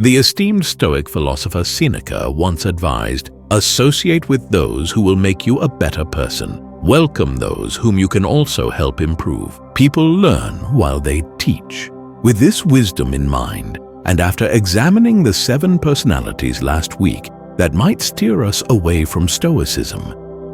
The esteemed Stoic philosopher Seneca once advised, "Associate with those who will make you a better person. Welcome those whom you can also help improve. People learn while they teach." With this wisdom in mind, and after examining the 7 personalities last week that might steer us away from Stoicism,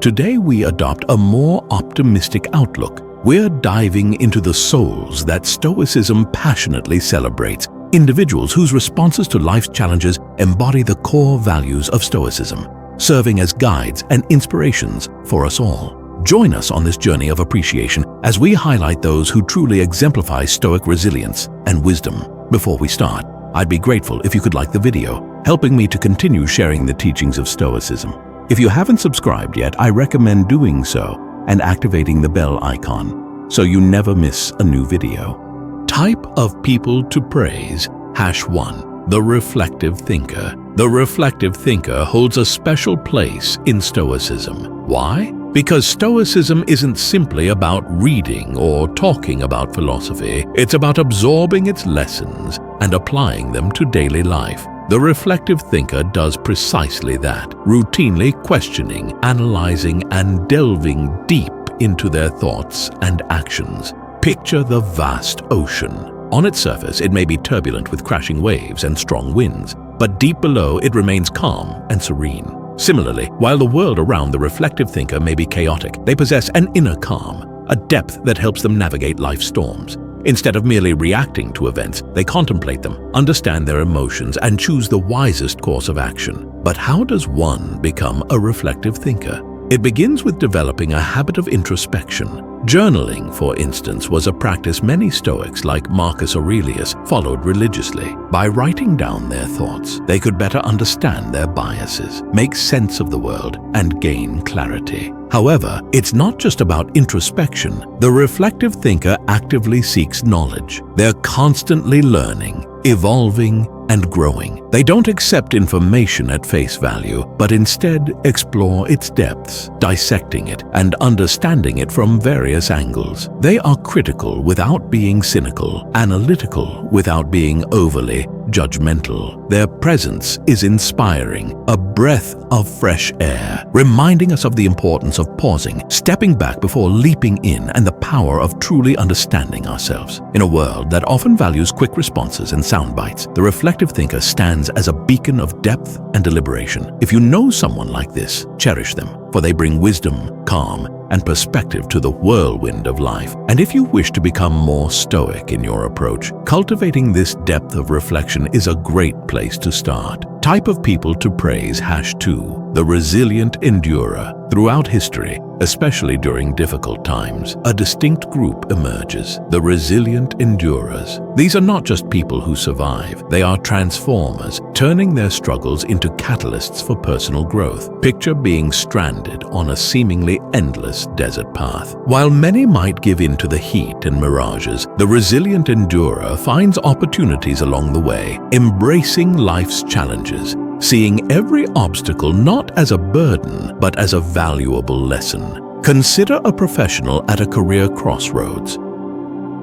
today we adopt a more optimistic outlook. We're diving into the souls that Stoicism passionately celebrates, individuals whose responses to life's challenges embody the core values of Stoicism, serving as guides and inspirations for us all. Join us on this journey of appreciation as we highlight those who truly exemplify Stoic resilience and wisdom. Before we start, I'd be grateful if you could like the video, helping me to continue sharing the teachings of Stoicism. If you haven't subscribed yet, I recommend doing so and activating the bell icon so you never miss a new video. Type of people to praise. #1. The reflective thinker. The reflective thinker holds a special place in Stoicism. Why? Because Stoicism isn't simply about reading or talking about philosophy. It's about absorbing its lessons and applying them to daily life. The reflective thinker does precisely that, routinely questioning, analyzing, and delving deep into their thoughts and actions. Picture the vast ocean. On its surface, it may be turbulent with crashing waves and strong winds, but deep below it remains calm and serene. Similarly, while the world around the reflective thinker may be chaotic, they possess an inner calm, a depth that helps them navigate life's storms. Instead of merely reacting to events, they contemplate them, understand their emotions, and choose the wisest course of action. But how does one become a reflective thinker? It begins with developing a habit of introspection. Journaling, for instance, was a practice many Stoics like Marcus Aurelius followed religiously. By writing down their thoughts, they could better understand their biases, make sense of the world, and gain clarity. However, it's not just about introspection. The reflective thinker actively seeks knowledge. They're constantly learning, evolving, and growing. They don't accept information at face value, but instead explore its depths, dissecting it and understanding it from various angles. They are critical without being cynical, analytical without being overly judgmental. Their presence is inspiring, a breath of fresh air, reminding us of the importance of pausing, stepping back before leaping in, and the power of truly understanding ourselves. In a world that often values quick responses and sound bites, the reflective thinker stands as a beacon of depth and deliberation. If you know someone like this, cherish them, for they bring wisdom, calm, and perspective to the whirlwind of life. And if you wish to become more stoic in your approach, cultivating this depth of reflection is a great place to start. Type of people to praise. #2. The resilient endurer. Throughout history, especially during difficult times, a distinct group emerges, the resilient endurers. These are not just people who survive, they are transformers, turning their struggles into catalysts for personal growth. Picture being stranded on a seemingly endless desert path. While many might give in to the heat and mirages, the resilient endurer finds opportunities along the way, embracing life's challenges, seeing every obstacle not as a burden, but as a valuable lesson. Consider a professional at a career crossroads.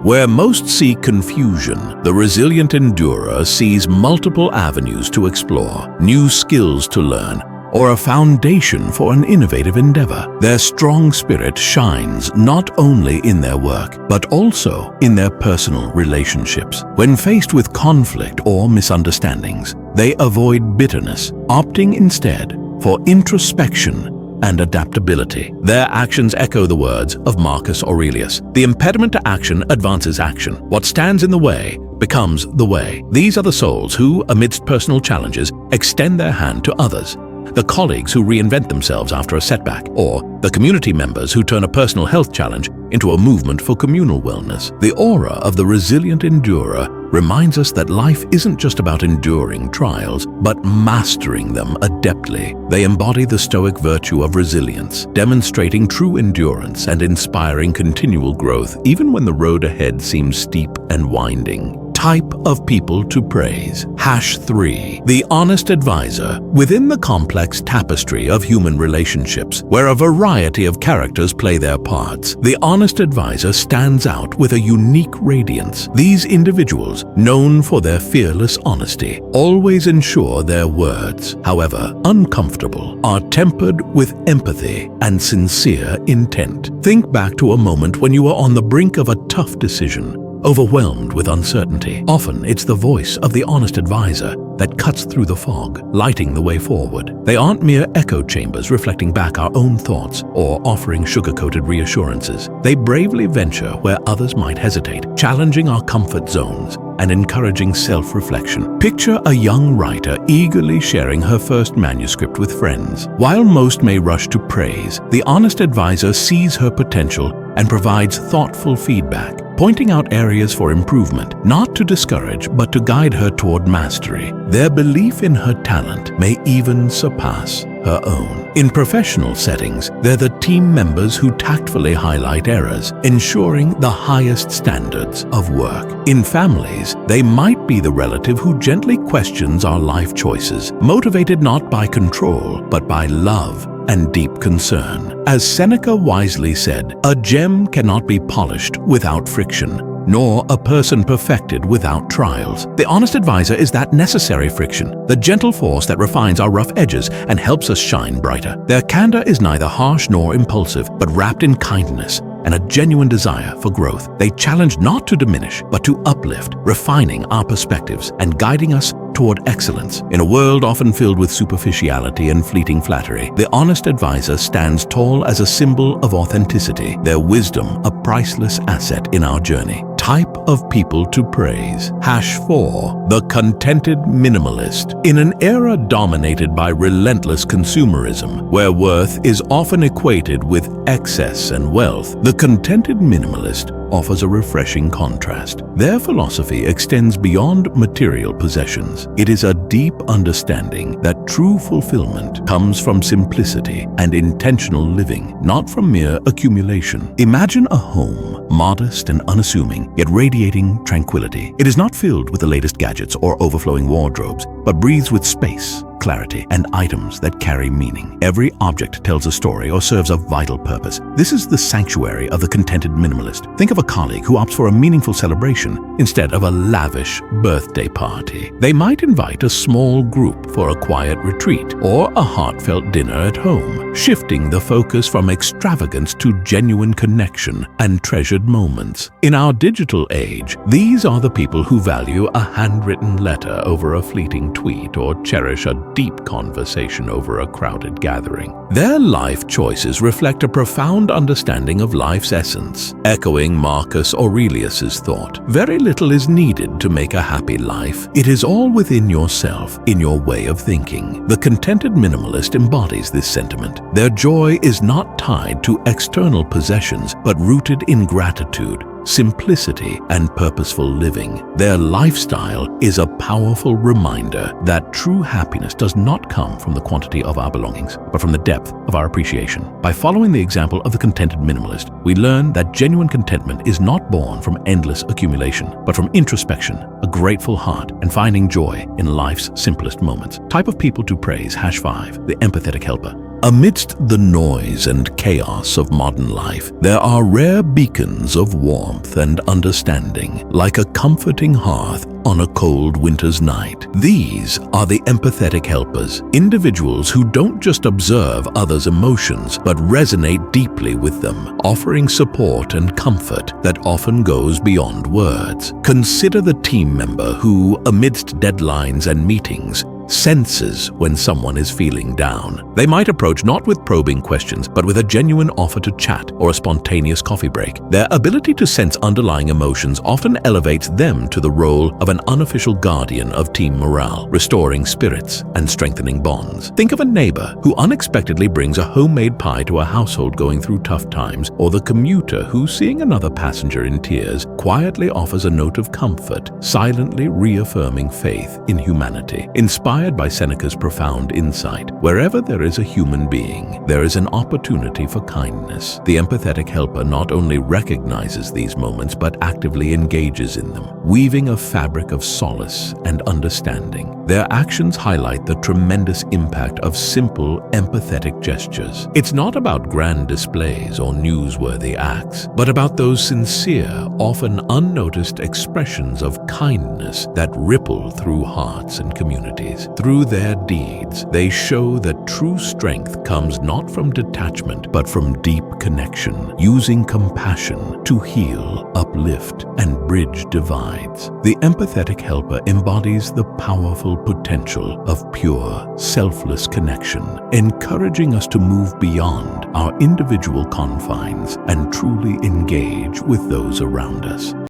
Where most see confusion, the resilient endurer sees multiple avenues to explore, new skills to learn, or a foundation for an innovative endeavor. Their strong spirit shines not only in their work, but also in their personal relationships. When faced with conflict or misunderstandings, they avoid bitterness, opting instead for introspection and adaptability. Their actions echo the words of Marcus Aurelius. The impediment to action advances action. What stands in the way becomes the way. These are the souls who, amidst personal challenges, extend their hand to others. The colleagues who reinvent themselves after a setback, or the community members who turn a personal health challenge into a movement for communal wellness. The aura of the resilient endurer reminds us that life isn't just about enduring trials, but mastering them adeptly. They embody the Stoic virtue of resilience, demonstrating true endurance and inspiring continual growth even when the road ahead seems steep and winding. Type of people to praise. #3. The honest advisor. Within the complex tapestry of human relationships, where a variety of characters play their parts, the honest advisor stands out with a unique radiance. These individuals, known for their fearless honesty, always ensure their words, however uncomfortable, are tempered with empathy and sincere intent. Think back to a moment when you were on the brink of a tough decision, overwhelmed with uncertainty. Often it's the voice of the honest advisor that cuts through the fog, lighting the way forward. They aren't mere echo chambers reflecting back our own thoughts or offering sugar-coated reassurances. They bravely venture where others might hesitate, challenging our comfort zones and encouraging self-reflection. Picture a young writer eagerly sharing her first manuscript with friends. While most may rush to praise, the honest advisor sees her potential and provides thoughtful feedback, pointing out areas for improvement, not to discourage but to guide her toward mastery. Their belief in her talent may even surpass her own. In professional settings, they're the team members who tactfully highlight errors, ensuring the highest standards of work. In families, they might be the relative who gently questions our life choices, motivated not by control, but by love and deep concern. As Seneca wisely said, a gem cannot be polished without friction, nor a person perfected without trials. The honest advisor is that necessary friction, the gentle force that refines our rough edges and helps us shine brighter. Their candor is neither harsh nor impulsive, but wrapped in kindness and a genuine desire for growth. They challenge not to diminish, but to uplift, refining our perspectives and guiding us toward excellence. In a world often filled with superficiality and fleeting flattery, the honest advisor stands tall as a symbol of authenticity, their wisdom a priceless asset in our journey. Type of people to praise. #4. The contented minimalist. In an era dominated by relentless consumerism, where worth is often equated with excess and wealth, the contented minimalist offers a refreshing contrast. Their philosophy extends beyond material possessions. It is a deep understanding that true fulfillment comes from simplicity and intentional living, not from mere accumulation. Imagine a home, modest and unassuming, yet radiating tranquility. It is not filled with the latest gadgets or overflowing wardrobes, but breathes with space, clarity, and items that carry meaning. Every object tells a story or serves a vital purpose. This is the sanctuary of the contented minimalist. Think of a colleague who opts for a meaningful celebration instead of a lavish birthday party. They might invite a small group for a quiet retreat or a heartfelt dinner at home, shifting the focus from extravagance to genuine connection and treasured moments. In our digital age, these are the people who value a handwritten letter over a fleeting tweet or cherish a deep conversation over a crowded gathering. Their life choices reflect a profound understanding of life's essence. Echoing Marcus Aurelius's thought, very little is needed to make a happy life. It is all within yourself, in your way of thinking. The contented minimalist embodies this sentiment. Their joy is not tied to external possessions, but rooted in gratitude, simplicity, and purposeful living. Their lifestyle is a powerful reminder that true happiness does not come from the quantity of our belongings, but from the depth of our appreciation. By following the example of the contented minimalist, we learn that genuine contentment is not born from endless accumulation, but from introspection, a grateful heart, and finding joy in life's simplest moments. Type of people to praise. #5. The empathetic helper. Amidst the noise and chaos of modern life, there are rare beacons of warmth and understanding, like a comforting hearth on a cold winter's night. These are the empathetic helpers, individuals who don't just observe others' emotions, but resonate deeply with them, offering support and comfort that often goes beyond words. Consider the team member who, amidst deadlines and meetings, senses when someone is feeling down. They might approach not with probing questions, but with a genuine offer to chat or a spontaneous coffee break. Their ability to sense underlying emotions often elevates them to the role of an unofficial guardian of team morale, restoring spirits and strengthening bonds. Think of a neighbor who unexpectedly brings a homemade pie to a household going through tough times, or the commuter who, seeing another passenger in tears, quietly offers a note of comfort, silently reaffirming faith in humanity. Inspired Inspired by Seneca's profound insight, wherever there is a human being, there is an opportunity for kindness. The empathetic helper not only recognizes these moments but actively engages in them, weaving a fabric of solace and understanding. Their actions highlight the tremendous impact of simple, empathetic gestures. It's not about grand displays or newsworthy acts, but about those sincere, often unnoticed expressions of kindness that ripple through hearts and communities. Through their deeds, they show that true strength comes not from detachment, but from deep connection, using compassion to heal, uplift, and bridge divides. The empathetic helper embodies the powerful potential of pure, selfless connection, encouraging us to move beyond our individual confines and truly engage with those around us.